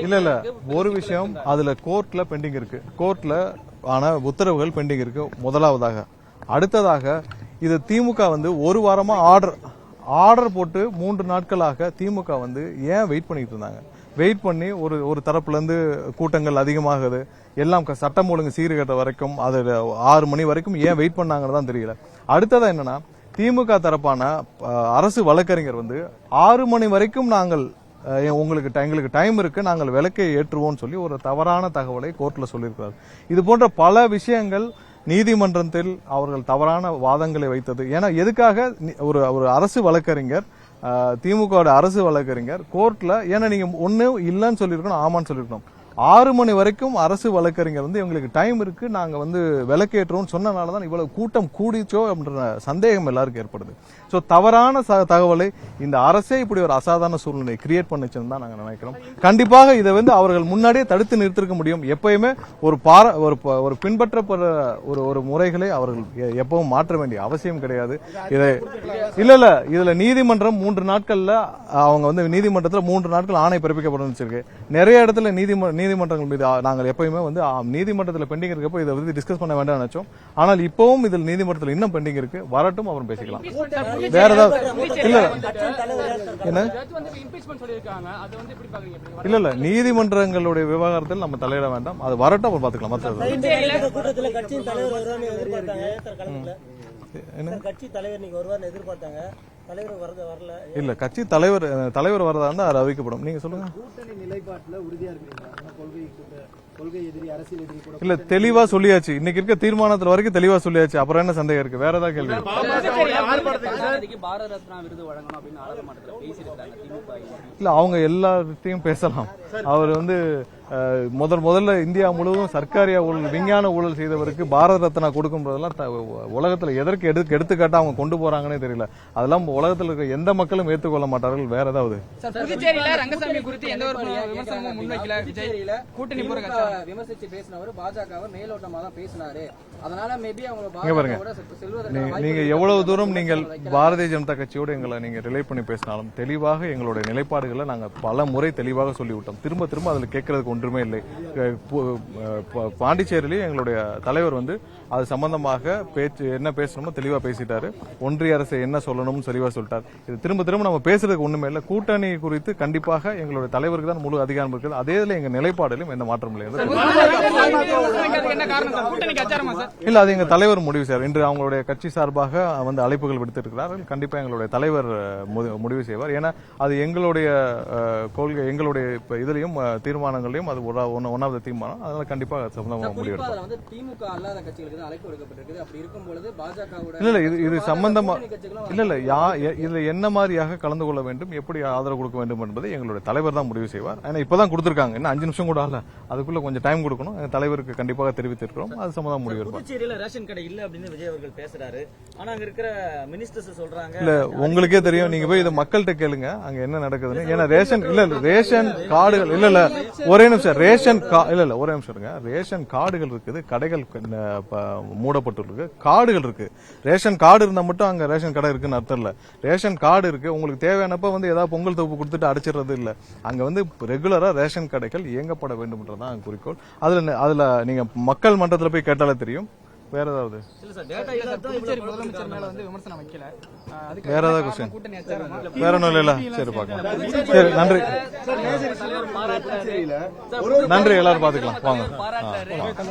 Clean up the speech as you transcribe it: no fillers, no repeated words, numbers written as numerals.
இல்ல ஒரு விஷயம் அதுல கோர்ட்ல பெண்டிங் இருக்கு. கோர்ட்ல ஆன உத்தரவுகள் பெண்டிங் இருக்கு முதலாவதாக. அடுத்ததாக இது திமுக ஒரு வாரமா ஆர்டர் போட்டு 3 நாட்களாக திமுக ஏன் வெயிட் பண்ணிட்டு இருந்தாங்க? வெயிட் பண்ணி ஒரு தரப்புல இருந்து கூட்டங்கள் அதிகமாகுது, எல்லாம் சட்டம் ஒழுங்கு சீர்கேட்ட வரைக்கும் அது 6 மணி வரைக்கும் ஏன் வெயிட் பண்ணாங்கன்னு தான் தெரியல. அடுத்ததா என்னன்னா, திமுக தரப்பான அரசு வழக்கறிஞர் 6 மணி வரைக்கும் நாங்கள் எங்களுக்கு டைம் இருக்கு, நாங்கள் விளக்கை ஏற்றுவோம் சொல்லி ஒரு தவறான தகவலை கோர்ட்ல சொல்லியிருக்கிறார். இது போன்ற பல விஷயங்கள் நீதிமன்றத்தில் அவர்கள் தவறான வாதங்களை வைத்தது. ஏன்னா எதுக்காக ஒரு அரசு வழக்கறிஞர், திமுக அரசு வழக்கறிஞர் கோர்ட்ல, ஏன்னா நீங்க ஒண்ணு இல்லன்னு சொல்லிருக்கணும், ஆமான்னு சொல்லிருக்கணும். 6 மணி வரைக்கும் அரசு வழக்கறிஞர் எங்களுக்கு டைம் இருக்கு, நாங்க விளக்கேற்றோம் சொன்னனாலதான் இவ்வளவு கூட்டம் கூடிச்சோ என்ற சந்தேகம் எல்லாருக்கும் ஏற்படுது. சோ தவறான தகவலை இந்த அரசே இப்படி ஒரு அசாதாரண சூழ்நிலை கிரியேட் பண்ணுச்சுன்னு தான் நாங்க நினைக்கிறோம். கண்டிப்பாக இதை அவர்கள் முன்னாடியே தடுத்து நிறுத்திருக்க முடியும். எப்பயுமே ஒரு பின்பற்றப்படுற ஒரு முறைகளை அவர்கள் எப்பவும் மாற்ற வேண்டிய அவசியம் கிடையாது. இதுல நீதிமன்றம் 3 நாட்கள்ல அவங்க நீதிமன்றத்தில் 3 நாட்கள் ஆணை பிறப்பிக்கப்படும் வச்சிருக்கு. நிறைய இடத்துல நீதிமன்றங்கள் மீது நாங்கள் எப்பயுமே நீதிமன்றத்தில் பெண்டிங் இருக்கப்போ இதை டிஸ்கஸ் பண்ண வேண்டாம் நினைச்சோம். ஆனால் இப்பவும் இதில் நீதிமன்றத்தில் இன்னும் பெண்டிங் இருக்கு, வரட்டும், அப்புறம் பேசிக்கலாம். வேற ஏதாவது இல்ல நீதிமன்றங்களுடைய விவகாரத்தில் நம்ம தலையிட வேண்டாம், அது வரட்டும், அப்புறம் பாத்துக்கலாம். இல்ல கட்சி தலைவர் வரதா இருந்தா அது அறிவிக்கப்படும். நீங்க சொல்லுங்க. இல்ல தெளிவா சொல்லியாச்சு, இன்னைக்கு இருக்க தீர்மானத்துல வரைக்கும் தெளிவா சொல்லியாச்சு. அப்புறம் என்ன சந்தேகம் இருக்கு? வேற ஏதாவது கேள்வி? இல்ல அவங்க எல்லாத்தையும் பேசலாம். அவர் முதல்ல இந்தியா முழுவதும் சர்க்காரியா ஊழல், விஞ்ஞான ஊழல் செய்தவருக்கு பாரத ரத்னா கொடுக்கும் போதெல்லாம் உலகத்துல எதற்கு எடுத்துக்காட்டா அவங்க கொண்டு போறாங்கன்னே தெரியல. அதெல்லாம் உலகத்தில் இருக்க எந்த மக்களும் ஏற்றுக்கொள்ள மாட்டார்கள். வேற ஏதாவது ரங்கசாமி குறித்து எந்த ஒரு விமர்சனமும் முன்வைக்கல. கூட்டணி விமர்சிச்சு பேசினவர் பாஜகவை மேலோட்டமா தான் பேசினாரு. அதனால மேபி நீங்க எவ்வளவு தூரம் நீங்கள் பாரதிய ஜனதா கட்சியோடு எங்களை நீங்க ரிலேட் பண்ணி பேசினாலும் தெளிவாக எங்களுடைய நிலைப்பாடுகளை நாங்க பல முறை தெளிவாக சொல்லிவிட்டோம். திரும்ப திரும்ப அதுல கேட்கறதுக்கு ஒன்றுமே இல்லை. பாண்டிச்சேரியிலேயே எங்களுடைய தலைவர் அது சம்பந்தமாக என்ன பேசணுமோ தெளிவா பேசிட்டாரு. ஒன்றிய அரசு என்ன சொல்லணும்னு தெளிவா சொல்லிட்டார். இது திரும்ப திரும்ப நம்ம பேசுறதுக்கு ஒண்ணுமே இல்லை. கூட்டணி குறித்து கண்டிப்பாக எங்களுடைய தலைவருக்கு தான் முழு அதிகாரம் இருக்குது. அதே எங்க நிலைப்பாடிலும் எந்த மாற்றம் இல்லை. இல்ல அது எங்க தலைவர் முடிவு செய்வார். இன்று அவங்களுடைய கட்சி சார்பாக அழைப்புகள் விடுத்திருக்கிறார்கள். கண்டிப்பா எங்களுடைய தலைவர் முடிவு செய்வார். ஏன்னா அது எங்களுடைய கொள்கை, எங்களுடைய இதுலயும் தீர்மானங்களையும் அது ஒன்னாவது தீர்மானம். அதனால கண்டிப்பா முடிவு திமுக அல்லாத கட்சிகளுக்கு அழைப்பு விடுக்கப்பட்டிருக்குது. அப்படி இருக்கும்போது பாஜக இல்ல இது சம்பந்தமா இல்ல இதுல என்ன மாதிரியாக கலந்து கொள்ள வேண்டும், எப்படி ஆதரவு கொடுக்க வேண்டும் என்பதை எங்களுடைய தலைவர் தான் முடிவு செய்வார். ஏன்னா இப்பதான் கொடுத்திருக்காங்க, இன்னும் 5 நிமிஷம் கூட ஆகல, அதுக்குள்ள கொஞ்சம் டைம் கொடுக்கணும். தலைவருக்கு கண்டிப்பாக தெரிவித்திருக்கிறோம். அது சம்பந்தமா முடிவு இருக்கும். புதுச்சேரியில ரேஷன் கடை இல்ல அப்படின்னு விஜய் அவர்கள் பேசுறாரு. ஆனா அங்க இருக்கிற மினிஸ்டர்ஸ் சொல்றாங்க. இல்ல உங்களுக்கே தெரியும், நீங்க போய் இதை மக்கள்கிட்ட கேளுங்க அங்க என்ன நடக்குதுன்னு. ஏன்னா ரேஷன் கார்டுகள் இல்ல ஒரே நிமிஷம் ஒரே நிமிஷம் இருங்க. ரேஷன் கார்டுகள் இருக்குது, கடைகள் மூடப்பட்டுள்ளது, கார்டுகள் இருக்கு. ரேஷன் கார்டு இருந்தா மட்டும் அங்க ரேஷன் கடை இருக்குன்னு அர்த்தம் இல்ல. ரேஷன் கார்டு இருக்கு, உங்களுக்கு தேவையானப்ப ஏதாவது பொங்கல் தொகுப்பு கொடுத்துட்டு அடிச்சிடறது இல்ல. அங்க ரெகுலரா ரேஷன் கடைகள் இயங்கப்பட வேண்டும்ன்றதான் குறிக்கோள். அதுல நீங்க மக்கள் மன்றத்தில் போய் கேட்டாலே தெரியும். வேற ஏதாவது வேற ஏதாவது கொஸ்டின்? வேற ஒன்றும் இல்ல. சரி பாக்கலாம். சரி நன்றி, எல்லாரும் பாத்துக்கலாம் வாங்க.